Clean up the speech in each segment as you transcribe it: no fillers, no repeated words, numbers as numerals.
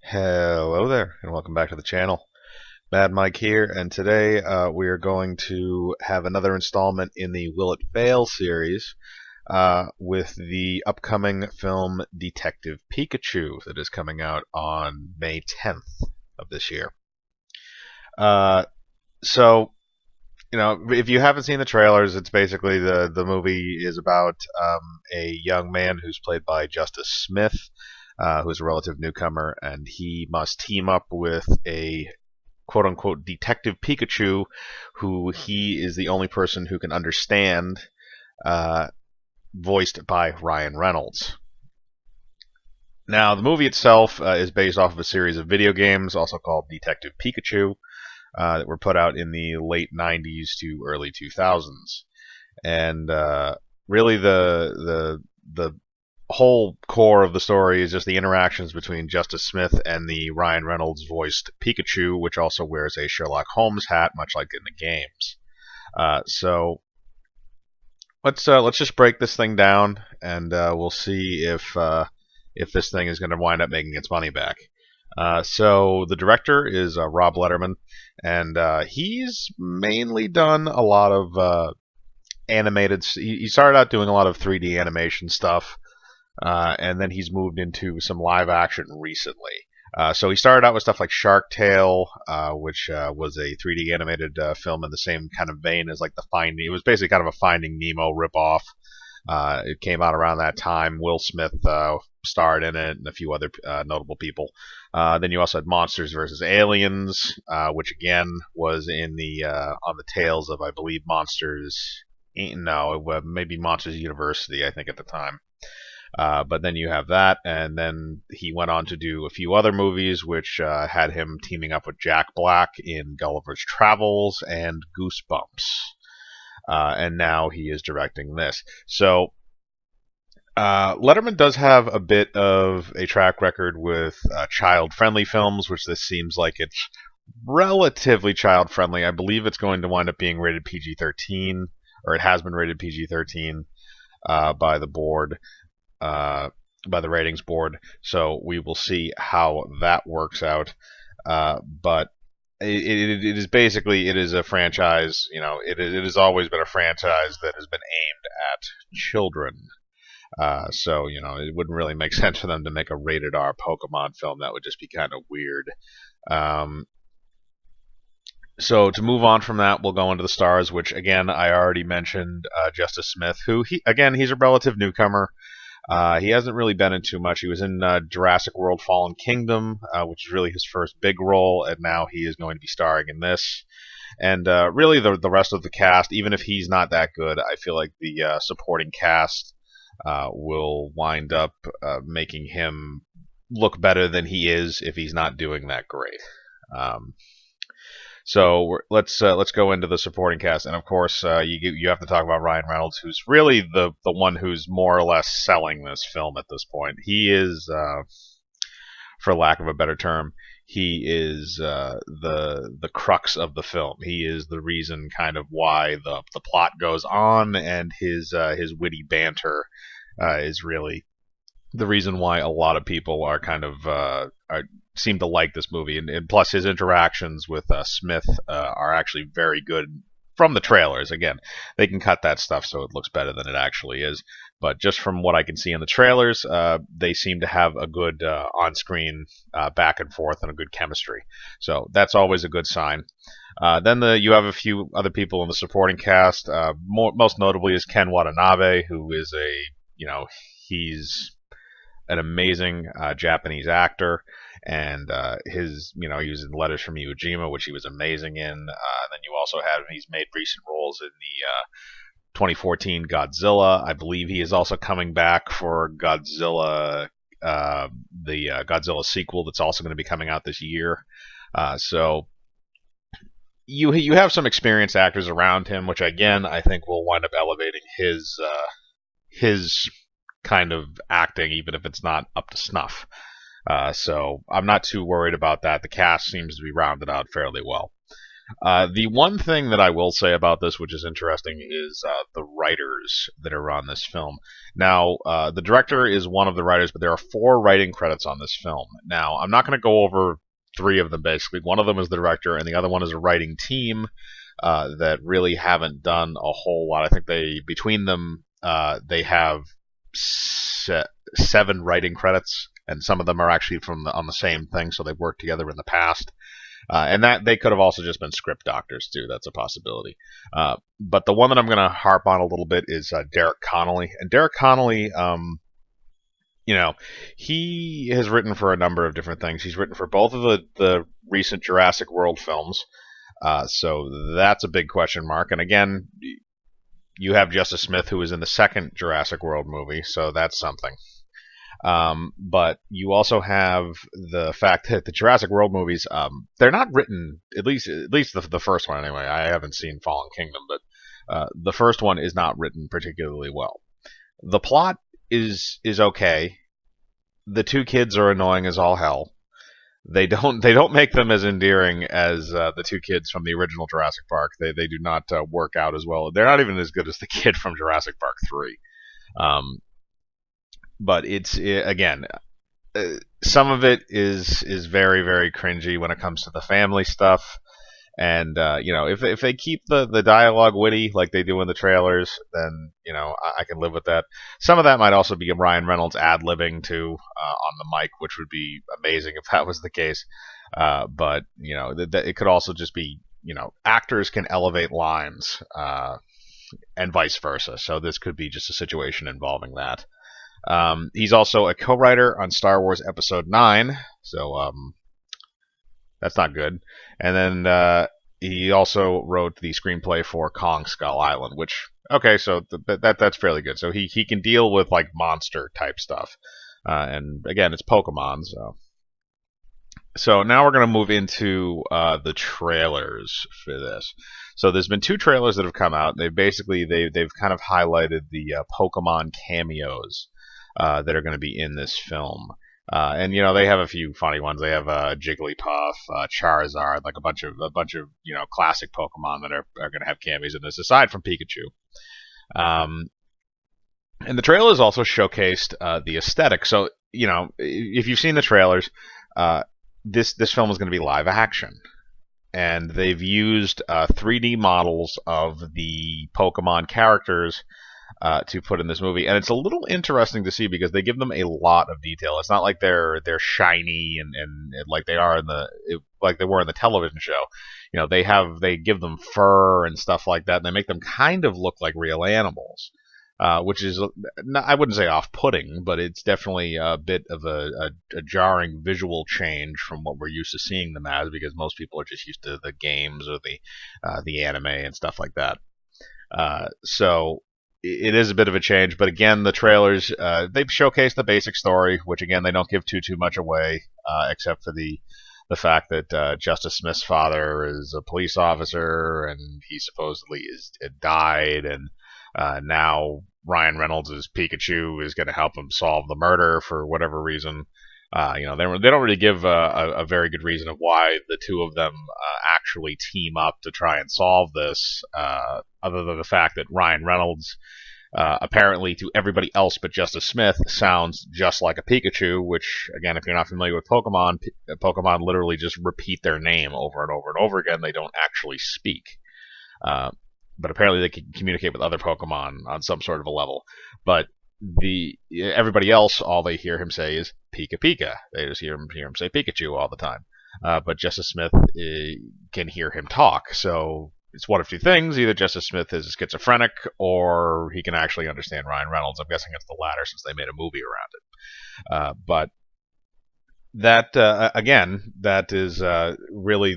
Hello there, and welcome back to the channel. Mad Mike here, and today we are going to have another installment in the Will It Fail series with the upcoming film Detective Pikachu that is coming out on May 10th of this year. Uh, so, if you haven't seen the trailers, it's basically the movie is about a young man who's played by Justice Smith, who's a relative newcomer, and he must team up with a quote unquote Detective Pikachu, who he is the only person who can understand, uh, voiced by Ryan Reynolds. Now, the movie itself is based off of a series of video games, also called Detective Pikachu, that were put out in the late 90s to early 2000s. And really, the whole core of the story is just the interactions between Justice Smith and the Ryan Reynolds voiced Pikachu, which also wears a Sherlock Holmes hat, much like in the games. So let's just break this thing down, and we'll see if this thing is going to wind up making its money back. So the director is Rob Letterman, and he's mainly done a lot of animated. He started out doing a lot of 3D animation stuff. And then he's moved into some live action recently. So he started out with stuff like Shark Tale, which was a 3D animated film in the same kind of vein as like the Finding. It was basically kind of a Finding Nemo ripoff. It came out around that time. Will Smith starred in it, and a few other notable people. Then you also had Monsters vs. Aliens, which again was in the on the tails of, I believe, Monsters. No, maybe Monsters University, I think at the time. But then you have that, and then he went on to do a few other movies, which had him teaming up with Jack Black in Gulliver's Travels and Goosebumps. And now he is directing this. So Letterman does have a bit of a track record with child-friendly films, which this seems like it's relatively child-friendly. I believe it's going to wind up being rated PG-13, or it has been rated PG-13 by the board. By the ratings board, so we will see how that works out. But it is basically, it is a franchise. It has always been a franchise that has been aimed at children. So it wouldn't really make sense for them to make a rated R Pokemon film. That would just be kind of weird. So to move on from that, we'll go into the stars, which again I already mentioned. Justice Smith, who he's a relative newcomer. He hasn't really been in too much. He was in Jurassic World Fallen Kingdom, which is really his first big role, and now he is going to be starring in this. And really, the rest of the cast, even if he's not that good, I feel like the supporting cast will wind up making him look better than he is if he's not doing that great. So let's go into the supporting cast, and of course you have to talk about Ryan Reynolds, who's really the one who's more or less selling this film at this point. He is, for lack of a better term, he is the crux of the film. He is the reason kind of why the plot goes on, and his witty banter is really the reason why a lot of people are kind of seem to like this movie, and plus his interactions with Smith are actually very good from the trailers. Again, they can cut that stuff so it looks better than it actually is, but just from what I can see in the trailers, they seem to have a good on-screen back and forth and a good chemistry. So that's always a good sign. Then you have a few other people in the supporting cast. Most notably is Ken Watanabe, who is he's an amazing Japanese actor, and he was in Letters from Iwo Jima, which he was amazing in. Then you also have, he's made recent roles in the 2014 Godzilla. I believe he is also coming back for Godzilla, the Godzilla sequel that's also going to be coming out this year. So you have some experienced actors around him, which again I think will wind up elevating his kind of acting, even if it's not up to snuff. So I'm not too worried about that. The cast seems to be rounded out fairly well. The one thing that I will say about this, which is interesting, is the writers that are on this film. Now, the director is one of the writers, but there are 4 writing credits on this film. Now, I'm not going to go over 3 of them, basically. One of them is the director, and the other one is a writing team that really haven't done a whole lot. I think between them, they have 7 writing credits, and some of them are actually on the same thing, so they've worked together in the past. And that they could have also just been script doctors too. That's a possibility. But the one that I'm going to harp on a little bit is Derrick Connelly. And Derrick Connelly, you know, he has written for a number of different things. He's written for both of the recent Jurassic World films. So that's a big question mark. And again, you have Justice Smith, who was in the second Jurassic World movie, so that's something. But you also have the fact that the Jurassic World movies, they're not written, at least the first one anyway. I haven't seen Fallen Kingdom, but the first one is not written particularly well. The plot is okay. The 2 kids are annoying as all hell. They don't make them as endearing as the 2 kids from the original Jurassic Park. They do not work out as well. They're not even as good as the kid from Jurassic Park 3. But again, some of it is very, very cringy when it comes to the family stuff. And if they keep the dialogue witty like they do in the trailers, then I can live with that. Some of that might also be Ryan Reynolds ad-libbing too on the mic, which would be amazing if that was the case. But it could also just be actors can elevate lines and vice versa. So this could be just a situation involving that. He's also a co-writer on Star Wars Episode 9, so that's not good. And then he also wrote the screenplay for Kong Skull Island, which, okay, so that's fairly good. So he can deal with like monster type stuff. And again, it's Pokemon, so now we're going to move into the trailers for this. So there's been 2 trailers that have come out. They've kind of highlighted the Pokemon cameos that are going to be in this film. And they have a few funny ones. They have Jigglypuff, Charizard, like a bunch of classic Pokemon that are going to have cameos in this, aside from Pikachu. And the trailers also showcased the aesthetic. So if you've seen the trailers, this film is going to be live action, and they've used 3D models of the Pokemon characters to put in this movie, and it's a little interesting to see because they give them a lot of detail. It's not like they're shiny and like they are like they were in the television show. They give them fur and stuff like that, and they make them kind of look like real animals, which is I wouldn't say off-putting, but it's definitely a bit of a jarring visual change from what we're used to seeing them as, because most people are just used to the games or the anime and stuff like that. So it is a bit of a change, but again, the trailers they've showcased the basic story, which again they don't give too much away, except for the fact that Justice Smith's father is a police officer and he supposedly died, and now Ryan Reynolds' Pikachu is going to help him solve the murder for whatever reason. They don't really give a very good reason of why the 2 of them actually team up to try and solve this, other than the fact that Ryan Reynolds, apparently to everybody else but Justice Smith, sounds just like a Pikachu, which, again, if you're not familiar with Pokemon, Pokemon literally just repeat their name over and over and over again. They don't actually speak. But apparently they can communicate with other Pokemon on some sort of a level. But everybody else, all they hear him say is Pika Pika. They just hear him say Pikachu all the time. But Justice Smith can hear him talk. So it's one of 2 things. Either Justice Smith is schizophrenic, or he can actually understand Ryan Reynolds. I'm guessing it's the latter, since they made a movie around it. But that again, that is really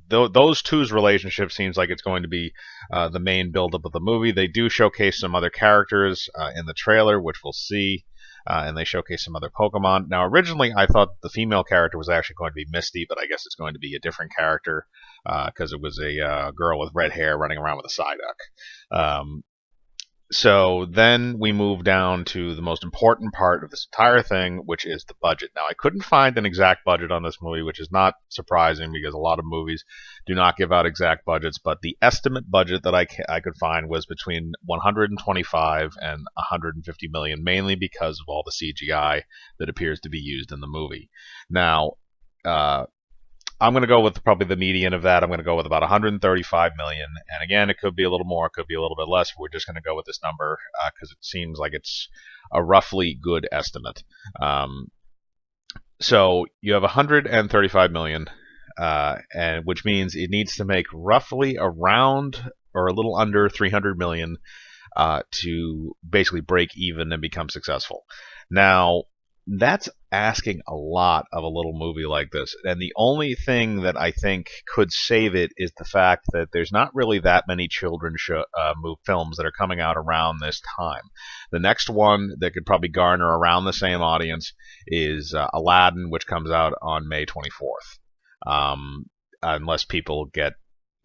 those two's relationship seems like it's going to be the main buildup of the movie. They do showcase some other characters in the trailer, which we'll see, and they showcase some other Pokemon. Now, originally, I thought the female character was actually going to be Misty, but I guess it's going to be a different character because it was a girl with red hair running around with a Psyduck. So then we move down to the most important part of this entire thing, which is the budget. Now, I couldn't find an exact budget on this movie, which is not surprising because a lot of movies do not give out exact budgets. But the estimate budget that I could find was between 125 and 150 million, mainly because of all the CGI that appears to be used in the movie. Now, I'm going to go with probably the median of that. I'm going to go with about 135 million. And again, it could be a little more, it could be a little bit less. We're just going to go with this number because it seems like it's a roughly good estimate. So you have 135 million, and which means it needs to make roughly around or a little under 300 million to basically break even and become successful. Now, that's asking a lot of a little movie like this. And the only thing that I think could save it is the fact that there's not really that many children's films that are coming out around this time. The next one that could probably garner around the same audience is Aladdin, which comes out on May 24th. Unless people get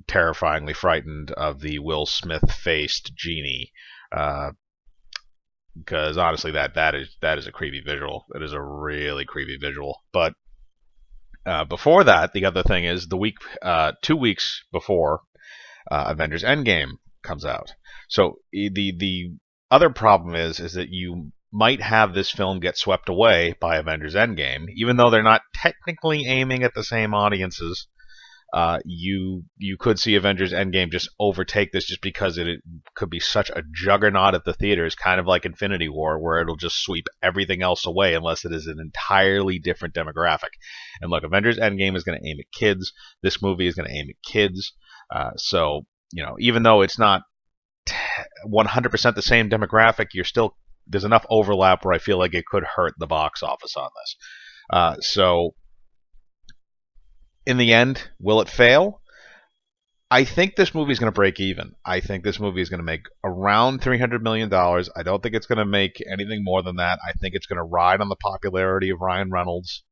terrifyingly frightened of the Will Smith-faced genie. Because honestly, that is a creepy visual. That is a really creepy visual. But before that, the other thing is 2 weeks before Avengers Endgame comes out. So the other problem is that you might have this film get swept away by Avengers Endgame, even though they're not technically aiming at the same audiences. You could see Avengers Endgame just overtake this just because it could be such a juggernaut at the theaters, kind of like Infinity War, where it'll just sweep everything else away unless it is an entirely different demographic. And look, Avengers Endgame is going to aim at kids. This movie is going to aim at kids. So, even though it's not 100% the same demographic, there's enough overlap where I feel like it could hurt the box office on this. So in the end, will it fail? I think this movie is going to break even. I think this movie is going to make around $300 million. I don't think it's going to make anything more than that. I think it's going to ride on the popularity of Ryan Reynolds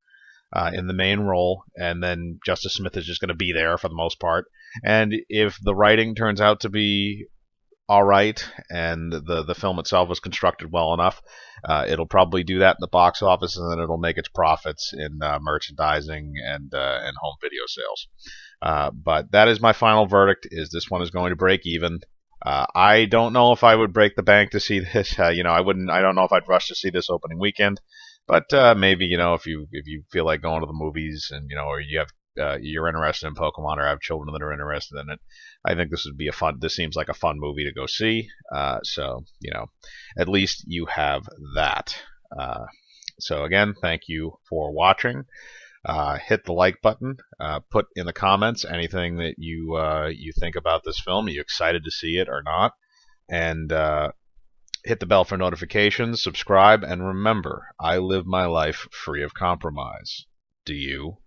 in the main role, and then Justice Smith is just going to be there for the most part. And if the writing turns out to be all right, and the film itself is constructed well enough, it'll probably do that in the box office, and then it'll make its profits in merchandising and home video sales. But that is my final verdict: is this one is going to break even. I don't know if I would break the bank to see this. I wouldn't. I don't know if I'd rush to see this opening weekend. But maybe if you feel like going to the movies and or you have you're interested in Pokemon or have children that are interested in it, I think this would be this seems like a fun movie to go see. So at least you have that. So again, thank you for watching. Hit the like button. Put in the comments anything that you think about this film. Are you excited to see it or not? And hit the bell for notifications. Subscribe, and remember, I live my life free of compromise. Do you?